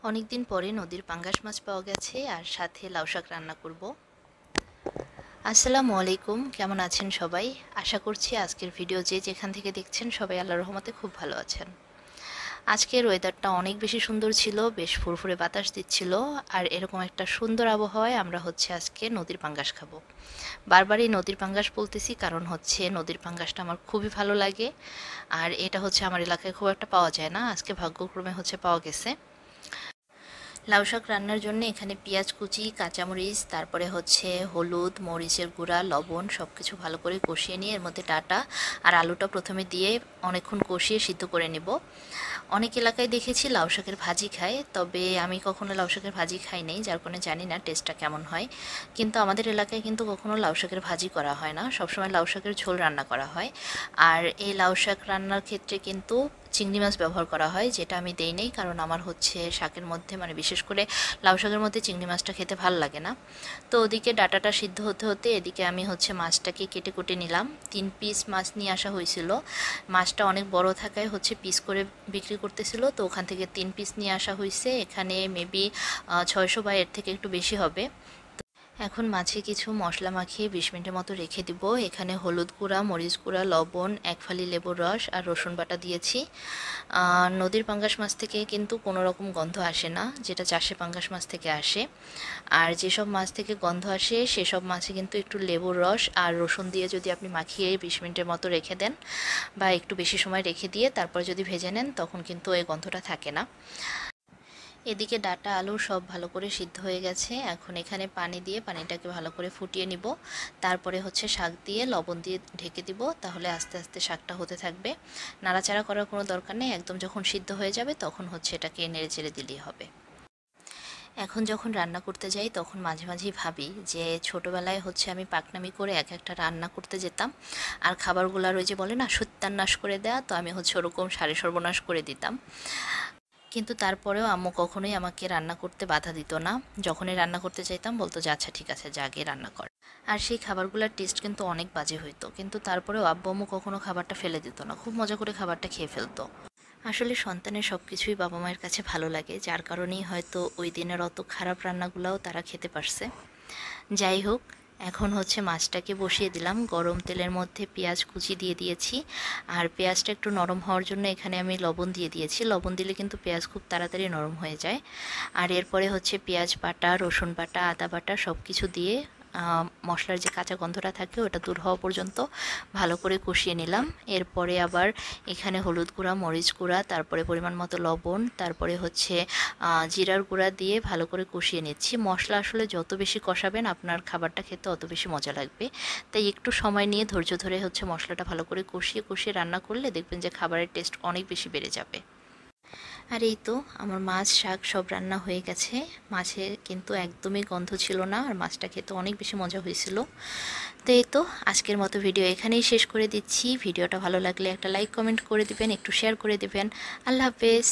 অনেকদিন পরে নদীর পাঙ্গাস মাছ পাওয়া গেছে আর সাথে লাউ শাক রান্না করব। আসসালামু আলাইকুম, কেমন আছেন সবাই? আশা করছি আজকের ভিডিও যে যেখান থেকে দেখছেন সবাই আল্লাহর রহমতে খুব ভালো আছেন। আজকের ওয়েদারটা অনেক বেশি সুন্দর ছিল, বেশ ফুরফুরে বাতাস দিচ্ছিল। আর এরকম একটা সুন্দর আবহাওয়ায় আমরা আজকে নদীর পাঙ্গাস খাবো। বারবারই নদীর পাঙ্গাস বলতেছি কারণ নদীর পাঙ্গাসটা আমার খুবই ভালো লাগে। আর এটা আমার এলাকায় খুব একটা পাওয়া যায় না, আজকে ভাগ্যক্রমে পাওয়া গেছে। লাউ শাক রান্নার জন্য এখানে পেঁয়াজ কুচি, কাঁচামরিচ, তারপরে হলুদ, মরিচের গুঁড়া, লবণ সব কিছু ভালো করে কষিয়ে নিয়ে এর মধ্যে ডাঁটা আর আলুটা প্রথমে দিয়ে অনেকক্ষণ কষিয়ে সিদ্ধ করে নেব। অনেক এলাকায় দেখেছি লাউ শাকের ভাজি খায়, তবে আমি কখনো লাউ শাকের ভাজি খাই নাই, যার কারণে জানি না টেস্টটা কেমন হয়। কিন্তু আমাদের এলাকায় কিন্তু কখনো লাউ শাকের ভাজি করা হয় না, সবসময় লাউ শাকের ঝোল রান্না করা হয়। আর এই লাউ শাক রান্নার ক্ষেত্রে কিন্তু চিংড়ি মাছ ব্যবহার করা হয়, যেটা আমি দেই নাই কারণ আমার শাকের মধ্যে বিশেষ করে লাউ শাকের মধ্যে চিংড়ি মাছটা খেতে ভাল লাগে না। তো ওদিকে ডাটাটা সিদ্ধ হতে হতে এদিকে আমি মাছটাকে কেটে কুটে নিলাম। 3 পিস মাছ নিয়ে আসা হয়েছিল, মাছটা অনেক বড় থাকায় পিস করে বিক্রি করতেছিল, তো ওখান থেকে 3 পিস নিয়ে আসা হয়েছে। এখানে মেবি 600 বা এর থেকে একটু বেশি হবে। এখন মাছে কিছু মশলা মাখিয়ে 20 মিনিটের মতো রেখে দিব। এখানে হলুদ গুঁড়া, মরিচ গুঁড়া, লবণ, 1 ফালি লেবুর রস আর রসুন বাটা দিয়েছি। নদীর পাঙ্গাস মাছ থেকে কিন্তু কোনো রকম গন্ধ আসে না, যেটা চাষে পাঙ্গাস মাছ থেকে আসে। আর যেসব মাছ থেকে গন্ধ আসে সেসব মাছে কিন্তু একটু লেবুর রস আর রসুন দিয়ে যদি আপনি মাখিয়ে 20 মিনিটের মতো রেখে দেন বা একটু বেশি সময় রেখে দিয়ে তারপর যদি ভেজে নেন, তখন কিন্তু এই গন্ধটা থাকে না। এদিকে ডাটা আলু সব ভালো করে সিদ্ধ হয়ে গেছে। এখন এখানে পানি দিয়ে পানিটাকে ভালো করে ফুটিয়ে নিব। তারপরে শাক দিয়ে লবণ দিয়ে ঢেকে দিব, তাহলে আস্তে আস্তে শাকটা হতে থাকবে। নাড়াচাড়া করার কোনো দরকার নেই, একদম যখন সিদ্ধ হয়ে যাবে তখন এটাকে নেড়ে চেড়ে দিলেই হবে। এখন যখন রান্না করতে যাই তখন মাঝে মাঝেই ভাবি যে ছোটোবেলায় আমি পাকনামি করে এক একটা রান্না করতে যেতাম, আর খাবারগুলোর ওই যে বলে না সত্যানাশ করে দেয়া, তো আমি ওরকম সারে সর্বনাশ করে দিতাম। কিন্তু তারপরেও আম্মু কখনোই আমাকে রান্না করতে বাধা দিত না। যখনই রান্না করতে চাইতাম বলতো যে আচ্ছা ঠিক আছে, যা গিয়ে রান্না কর। আর সেই খাবারগুলোর টেস্ট কিন্তু অনেক বাজে হইতো, কিন্তু তারপরেও আব্বু আম্মু কখনো খাবারটা ফেলে দিত না, খুব মজা করে খাবারটা খেয়ে ফেলতো। আসলে সন্তানের সব কিছুই বাবা মায়ের কাছে ভালো লাগে, যার কারণেই হয়তো ওই দিনের অত খারাপ রান্নাগুলোও তারা খেতে পারছে। যাই হোক, এখন মাছটাকে বসিয়ে দিলাম। গরম তেলের মধ্যে পেঁয়াজ কুচি দিয়ে দিয়েছি, আর পেঁয়াজটা একটু নরম হওয়ার জন্য এখানে আমি লবণ দিয়ে দিয়েছি। লবণ দিলে কিন্তু পেঁয়াজ খুব তাড়াতাড়ি নরম হয়ে যায়। আর এরপরে পেঁয়াজ বাটা, রসুন বাটা, আদা বাটা সব কিছু দিয়ে মশলার যে কাঁচা গন্ধটা থাকে ওটা দূর হওয়া পর্যন্ত ভালো করে কষিয়ে নিলাম। এরপরে আবার এখানে হলুদ গুঁড়া, মরিচ গুঁড়া, তারপরে পরিমাণ মতো লবণ, তারপরে জিরার গুঁড়া দিয়ে ভালো করে কষিয়ে নিচ্ছি। মশলা আসলে যত বেশি কষাবেন আপনার খাবারটা খেতে অত বেশি মজা লাগবে, তাই একটু সময় নিয়ে ধৈর্য ধরে মশলাটা ভালো করে কষিয়ে কষিয়ে রান্না করলে দেখবেন যে খাবারের টেস্ট অনেক বেশি বেড়ে যাবে। আর এই তো আমার মাছ শাক সব রান্না হয়ে গেছে। মাছে কিন্তু একদমই গন্ধ ছিল না, আর মাছটা খেতে অনেক বেশি মজা হয়েছিল। তো এই তো আজকের মতো ভিডিও এখানেই শেষ করে দিচ্ছি। ভিডিওটা ভালো লাগলে একটা লাইক কমেন্ট করে দিবেন, একটু শেয়ার করে দিবেন। আল্লাহ হাফেজ।